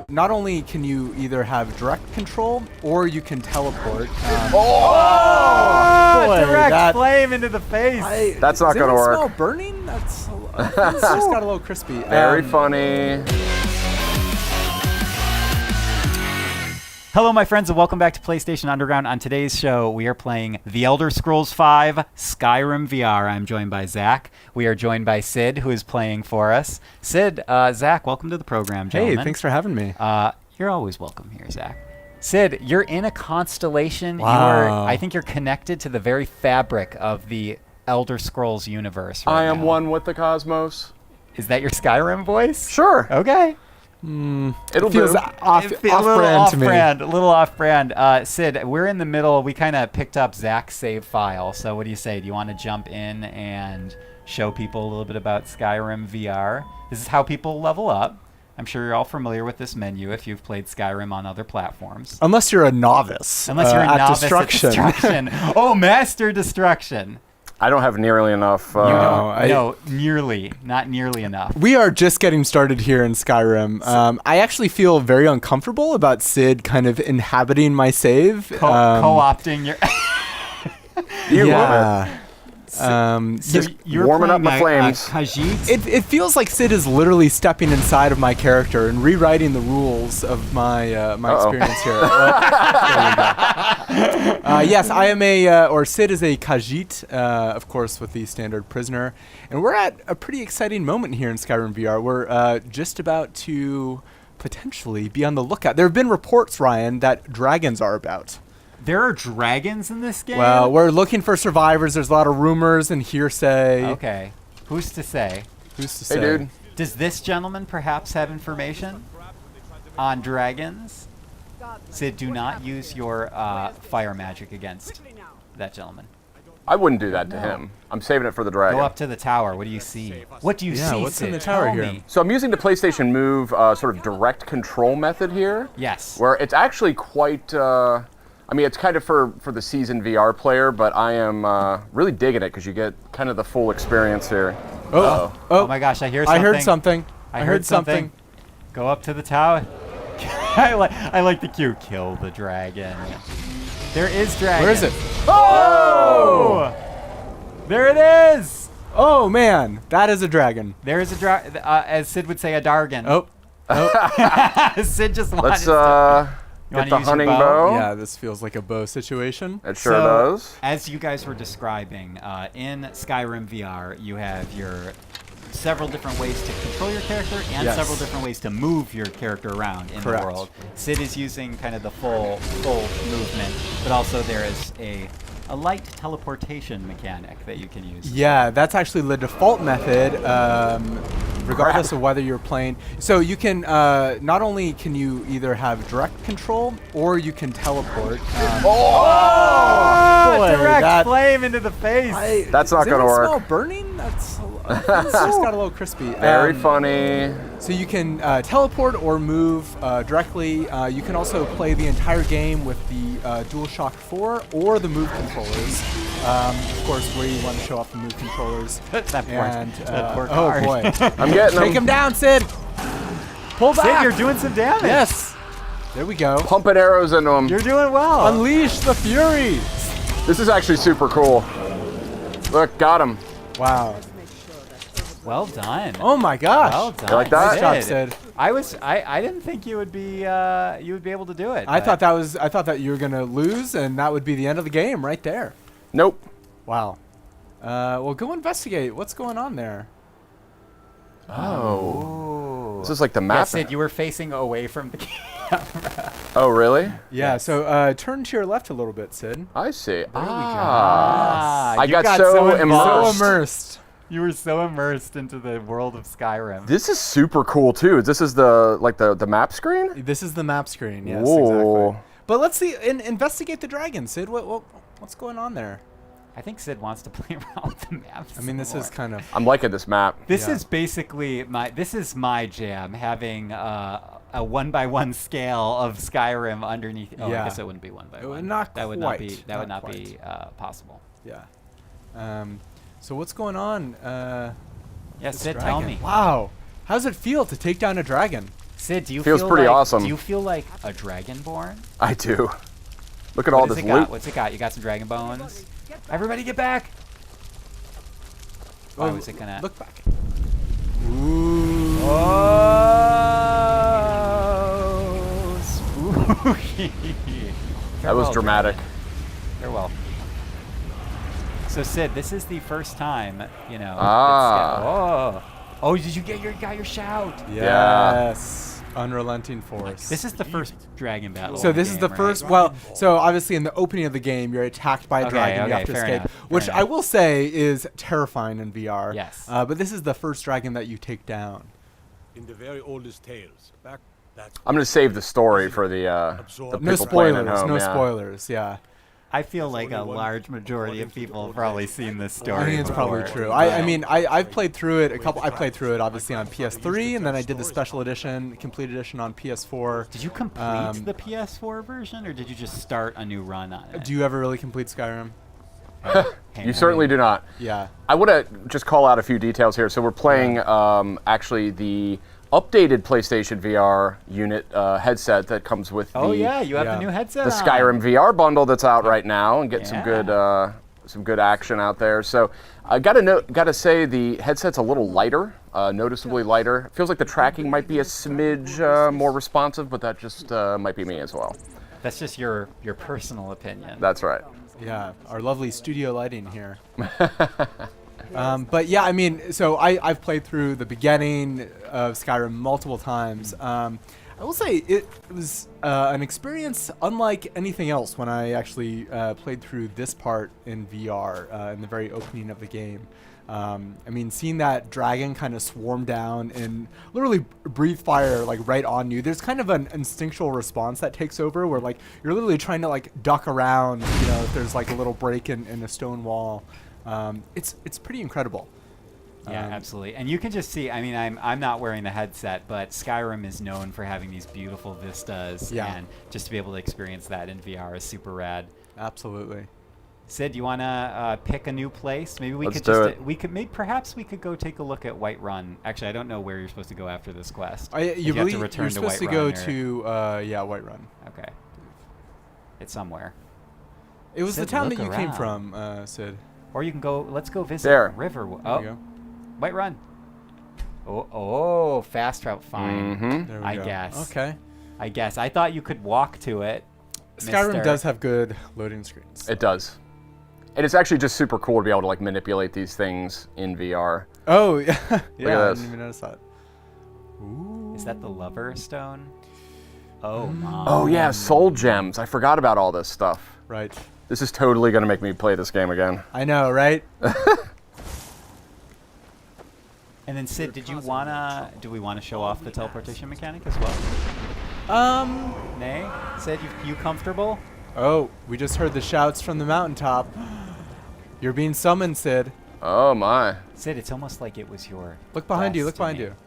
Not only can you either have direct control or you can teleport. Direct flame into the face. That's not going to work. Smell burning? That's it's just got a little crispy. Very funny. Hello, my friends, and welcome back to PlayStation Underground. On today's show, we are playing The Elder Scrolls V Skyrim VR. I'm joined by Zach. We are joined by Sid, who is playing for us. Sid, Zach, welcome to the program, gentlemen. Hey, thanks for having me. You're always welcome here, Zach. Sid, you're in a constellation. Wow. I think you're connected to the very fabric of the Elder Scrolls universe right I am now. one with the cosmos. Is that your Skyrim voice? Sure. Okay. It'll feels do. off-brand to me. A little off-brand. Sid, we're in the middle. We kind of picked up Zach's save file. So what do you say? Do you want to jump in and show people a little bit about Skyrim VR? This is how people level up. I'm sure you're all familiar with this menu if you've played Skyrim on other platforms. Unless you're a novice. Unless you're a at novice destruction. at destruction. Oh, Master Destruction. I don't have nearly enough. No, not nearly enough. We are just getting started here in Skyrim. I actually feel very uncomfortable about Sid kind of inhabiting my save. Co-opting your... You love it. So you're warming up playing my flames. Khajiit? It feels like Sid is literally stepping inside of my character and rewriting the rules of my my experience here. Yes, I am Sid is a Khajiit, of course, with the standard prisoner, and we're at a pretty exciting moment here in Skyrim VR. We're just about to potentially be on the lookout. There have been reports, Ryan, that dragons are about. There are dragons in this game? Well, we're looking for survivors. There's a lot of rumors and hearsay. Okay. Who's to say? Who's to say? Hey, dude. Does this gentleman perhaps have information on dragons? Sid, do not use your fire magic against that gentleman. I wouldn't do that to him. I'm saving it for the dragon. Go up to the tower. What do you see? What do you see, what's Sid? in the tower Tell here? me. So I'm using the PlayStation Move sort of direct control method here. Yes. Where it's actually quite... I mean, it's kind of for the seasoned VR player, but I am really digging it because you get kind of the full experience here. Oh my gosh, I hear something. I heard something. I heard something. Go up to the tower. I like the cue. Kill the dragon. There is dragon. Where is it? Oh! There it is! Oh, man. That is a dragon. There is a dragon. As Sid would say, a dargan. Oh. Sid just wanted Let's wanna get the use your hunting bow? bow. Yeah, this feels like a bow situation. It sure So, does. As you guys were describing, in Skyrim VR, you have your several different ways to control your character and Yes. several different ways to move your character around in Correct. the world. Sid is using kind of the full movement, but also there is a light teleportation mechanic that you can use. Yeah, that's actually the default method, regardless of whether you're playing. So you can, not only can you either have direct control or you can teleport. Direct flame into the face. That's not going to work. Smell burning? That's it's just got a little crispy. Very funny. So you can teleport or move directly. You can also play the entire game with the DualShock 4 or the Move controllers. Of course, where you want to show off the Move controllers. That poor Oh card. boy! I'm getting Take him down, Sid. Pull back. Sid, you're doing some damage. Yes. There we go. Pumping arrows into him. You're doing well. Unleash the fury. This is actually super cool. Look, got him. Wow. Well done. Oh my gosh. Well done. You like that? Nice job, Sid. I didn't think you would be able to do it. I but- thought that you were gonna lose, and that would be the end of the game right there. Nope. Wow. Well, go investigate. What's going on there? Oh. This is like the Yeah, map. Sid, you were facing away from the camera. Oh, really? Yeah. So turn to your left a little bit, Sid. I see. Ah, I you got immersed. so So immersed. immersed. You were so immersed into the world of Skyrim. This is super cool too. This is the map screen. This is the map screen. Yes, Whoa. exactly. But let's see. Investigate the dragon, Sid. What's going on there? I think Sid wants to play around with the maps. I mean, this is kind of. I'm liking this map. This Yeah. is basically my jam, having a 1x1 scale of Skyrim underneath. Oh, Yeah. I guess it wouldn't be 1x1. Not that would not be quite. that would Not not be possible. Yeah. So what's going on? Yeah, this Sid, dragon? tell me. Wow. How does it feel to take down a dragon? Sid, do you Feels feel pretty like, awesome. Do you feel like a dragonborn? I do. Look at all What this has it loot. got? What's it got? You got some dragon bones. Everybody, get back! Why was it gonna? Look back. Oh, spooky! That was dramatic. Farewell. So Sid, this is the first time, you know. Oh, did you get your shout? Yes. Unrelenting force. This is the first dragon battle. So in the this is the game, first. right? Well, so obviously in the opening of the game, you're attacked by a Okay, dragon. You okay, have to fair escape, enough, which fair I enough. will say is terrifying in VR. Yes. But this is the first dragon that you take down. In the very oldest tales, that's I'm going to save the story for the No people playing at spoilers. home. No yeah. spoilers. Yeah. I feel like a large majority of people have probably seen this story. I think it's probably before. true. I mean, I've played through it I played through it obviously on PS3, and then I did the special edition, complete edition on PS4. Did you complete the PS4 version, or did you just start a new run on it? Do you ever really complete Skyrim? You certainly do not. Yeah. I want to just call out a few details here. So we're playing actually the updated PlayStation VR unit headset that comes with Oh the, yeah, you have the new headset. the on. Skyrim VR bundle that's out right now, and get Yeah. some good action out there. So I gotta say the headset's a little lighter, noticeably lighter. Feels like the tracking might be a smidge more responsive, but that just might be me as well. That's just your personal opinion. That's right. Yeah, our lovely studio lighting here. But yeah, I mean, so I've played through the beginning of Skyrim multiple times. I will say it was an experience unlike anything else when I actually played through this part in VR in the very opening of the game. I mean, seeing that dragon kind of swarm down and literally breathe fire like right on you. There's kind of an instinctual response that takes over where like you're literally trying to like duck around, you know, if there's like a little break in a stone wall. It's pretty incredible. Yeah, absolutely. And you can just see, I mean, I'm not wearing the headset, but Skyrim is known for having these beautiful vistas. Yeah. And just to be able to experience that in VR is super rad. Absolutely. Sid, you want to pick a new place? Maybe we Let's could do just it. we could maybe perhaps we could go take a look at Whiterun. Actually, I don't know where you're supposed to go after this quest. You If you have to believe return you're to supposed to Whiterun go or- to Whiterun. Okay. It's somewhere. It was Sid, the town look that you came around. from, Sid. Or you can go. Let's go visit There. River. There Oh, you go. Whiterun. Oh, fast travel. Fine. Mm-hmm. There we I go. guess. Okay. I guess. I thought you could walk to it. Skyrim Mister. does have good loading screens. It does. And it's actually just super cool to be able to like manipulate these things in VR. Oh, yeah. Yeah, I this. didn't even notice that. Ooh. Is that the Lover Stone? Oh my. Oh yeah, soul gems. I forgot about all this stuff. Right. This is totally going to make me play this game again. I know, right? And then Sid, do we wanna show off the teleportation mechanic as well? Nay? Sid, you comfortable? Oh, we just heard the shouts from the mountaintop. You're being summoned, Sid. Oh my. Sid, it's almost like it was your Look behind you. Look behind destiny.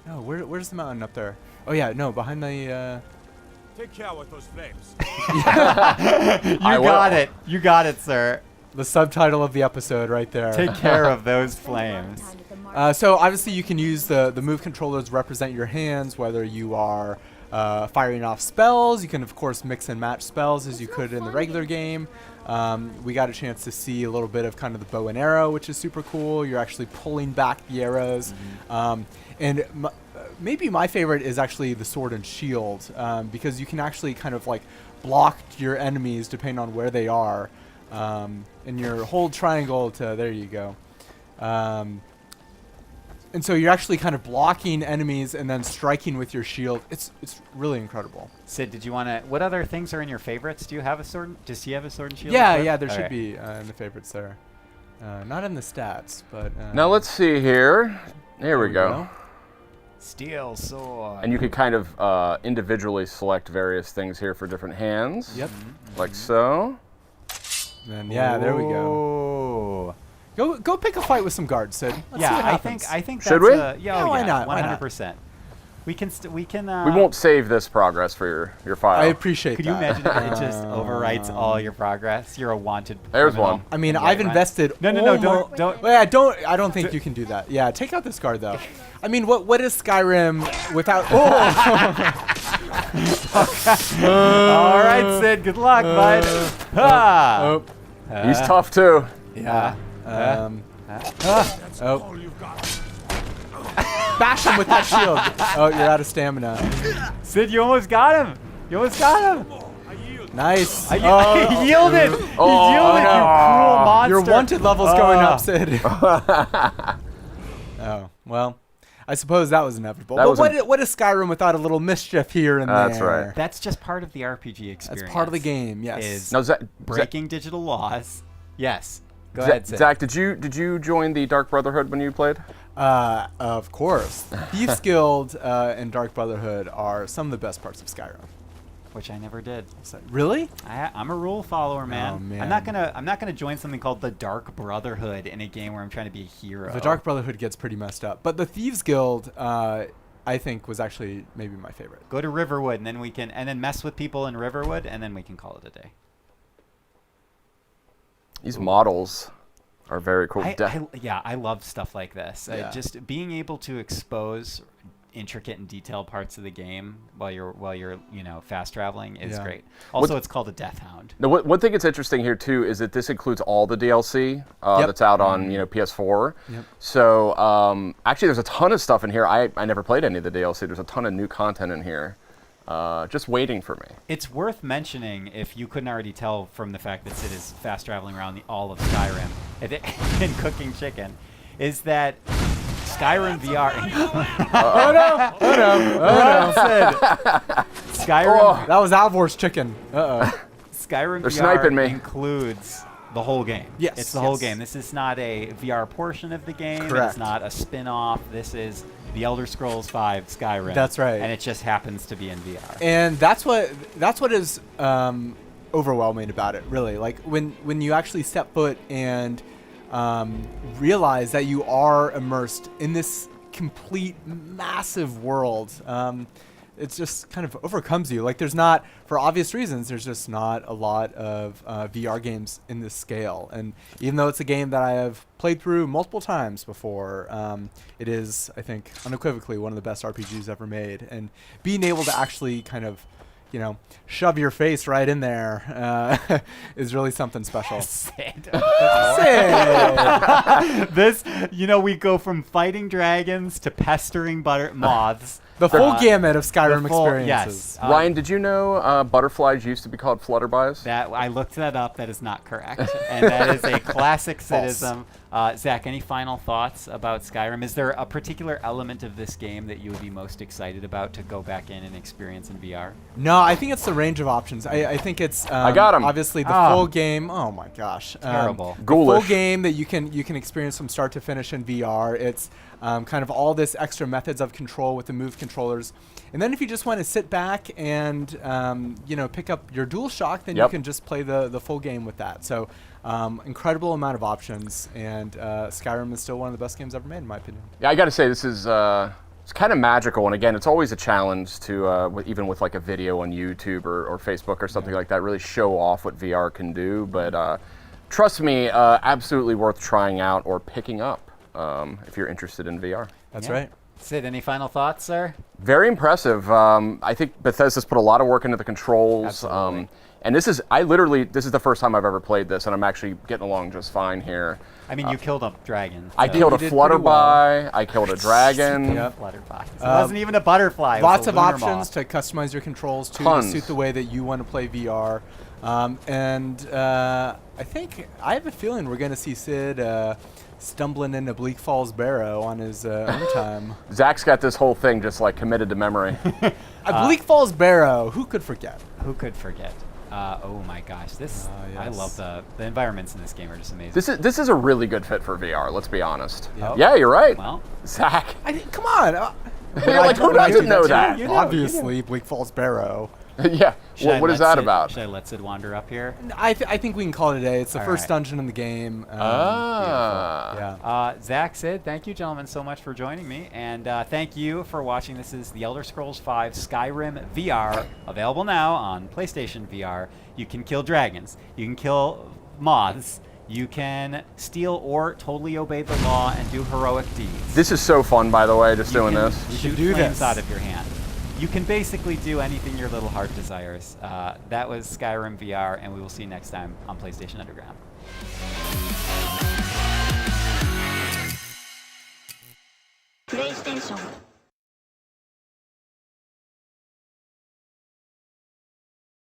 you. No, where's the mountain up there? Oh yeah, no, behind the. take care with those flames. You I got will. it. You got it, sir. The subtitle of the episode right there. Take care of those flames. So obviously you can use the move controllers to represent your hands, whether you are firing off spells. You can of course mix and match spells as you could in the regular game. We got a chance to see a little bit of kind of the bow and arrow, which is super cool. You're actually pulling back the arrows. And maybe my favorite is actually the sword and shield, because you can actually kind of like block your enemies depending on where they are. And your hold triangle to, there you go. And so you're actually kind of blocking enemies and then striking with your shield. It's really incredible. Sid, did you want to? What other things are in your favorites? Do you have a sword? Does he have a sword and shield? Yeah, equipped? yeah, there should Okay. be in the favorites there. Not in the stats, but Now let's see here. There we we go. go. Steel sword. And you could kind of individually select various things here for different hands. Yep. Like so. And then, yeah, there we go. Go pick a fight with some guards, Sid. Let's see Yeah, what I happens. think Should that's we? yeah, Yeah, why not? Why not? 100%. We can. We can. We won't save this progress for your file. I appreciate Could that. you imagine if it just overwrites all your progress? You're a wanted. There's criminal. one. I mean, Yeah, I've right. invested. No, don't. Wait, I don't think you can do that. Yeah, take out this card though. I mean, what is Skyrim without? All right, Sid. Good luck, bud. Ah. Oh, He's tough too. yeah. Oh, All you've got. bash him with that shield. Oh, you're out of stamina. Sid, you almost got him. You almost got him. I yield. Nice. He yielded. He yielded. no. You cruel monster. Your wanted level's going up, Sid. Oh, well, I suppose that was inevitable. That But was what is Skyrim without a little mischief here and there? That's right. That's just part of the RPG experience. That's part of the game, yes. Is Now, Zach, breaking digital laws. Yes. Go ahead, Sid. Zach, did you join the Dark Brotherhood when you played? Of course. Thieves Guild and Dark Brotherhood are some of the best parts of Skyrim. Which I never did. So, really? I'm a rule follower, man. Oh, man. I'm not gonna join something called the Dark Brotherhood in a game where I'm trying to be a hero. The Dark Brotherhood gets pretty messed up. But the Thieves Guild, I think, was actually maybe my favorite. Go to Riverwood, and then mess with people in Riverwood, and then we can call it a day. These models are very cool. I love stuff like this. Yeah. Just being able to expose intricate and detailed parts of the game while you're fast traveling is Yeah. great. Also, it's called a Death Hound. Now, one thing that's interesting here too is that this includes all the DLC Yep. that's out on PS4. Yep. So actually, there's a ton of stuff in here. I never played any of the DLC. There's a ton of new content in here, just waiting for me. It's worth mentioning, if you couldn't already tell from the fact that Sid is fast traveling around all of Skyrim and cooking chicken, is that Skyrim VR. Oh no! Skyrim. That was Alvor's chicken. Skyrim They're VR sniping me. includes the whole game. Yes, It's the whole yes. game. This is not a VR portion of the game. Correct. It's not a spin-off. This is the Elder Scrolls V Skyrim. That's right. And it just happens to be in VR. And that's what is overwhelming about it, really. Like when you actually step foot and realize that you are immersed in this complete massive world, it just kind of overcomes you. Like, there's not, for obvious reasons, there's just not a lot of VR games in this scale. And even though it's a game that I have played through multiple times before, it is, I think, unequivocally one of the best RPGs ever made. And being able to actually kind of, shove your face right in there is really something special. Sid. Sid! This, we go from fighting dragons to pestering moths. The full gamut of Skyrim The full- experiences. Yes. Ryan, did you know butterflies used to be called flutterbies? That I looked that up. That is not correct, and that is a classic Sidism. Zach, any final thoughts about Skyrim? Is there a particular element of this game that you would be most excited about to go back in and experience in VR? No, I think it's the range of options. I think it's I got 'em. obviously the Ah. full game. Oh my gosh, Terrible. The Ghoulish. full game that you can experience from start to finish in VR. It's kind of all this extra methods of control with the Move controllers. And then if you just want to sit back and pick up your DualShock, then you Yep. can just play the full game with that. So incredible amount of options, and Skyrim is still one of the best games ever made, in my opinion. Yeah, I got to say this is it's kind of magical, and again, it's always a challenge to even with like a video on YouTube or Facebook or something like that, really show off what VR can do. But trust me, absolutely worth trying out or picking up if you're interested in VR. That's Yeah. right. Sid, any final thoughts, sir? Very impressive. I think Bethesda's put a lot of work into the controls. Absolutely. And this is the first time I've ever played this, and I'm actually getting along just fine here. I mean, you killed a dragon. I so- killed a You did pretty well. flutterby. I killed a dragon. Yep. Flutterby. It wasn't even a butterfly. It was Lots a of lunar options moth. to customize your controls to Tons. suit the way that you want to play VR. I think I have a feeling we're going to see Sid stumbling into Bleak Falls Barrow on his own time. Zach's got this whole thing just like committed to memory. Bleak Falls Barrow, who could forget? Who could forget? Oh my gosh, this I yes. love the environments in this game are just amazing. This is a really good fit for VR. Let's be honest. Yep. Yeah, you're right. Well, Zach. Come on. You're like, who doesn't know that? You know, Obviously, Bleak Falls Barrow. Yeah. Should I What is let that Sid- about? Should I let Sid wander up here? I think we can call it a day. It's the All first right. dungeon in the game. Ah. Beautiful. Yeah. Zach, Sid, thank you, gentlemen, so much for joining me. And thank you for watching. This is The Elder Scrolls V Skyrim VR, available now on PlayStation VR. You can kill dragons. You can kill moths. You can steal or totally obey the law and do heroic deeds. This is so fun, by the way, just You doing can this. shoot do flames this. out of your hand. You can basically do anything your little heart desires. That was Skyrim VR, and we will see you next time on PlayStation Underground. PlayStation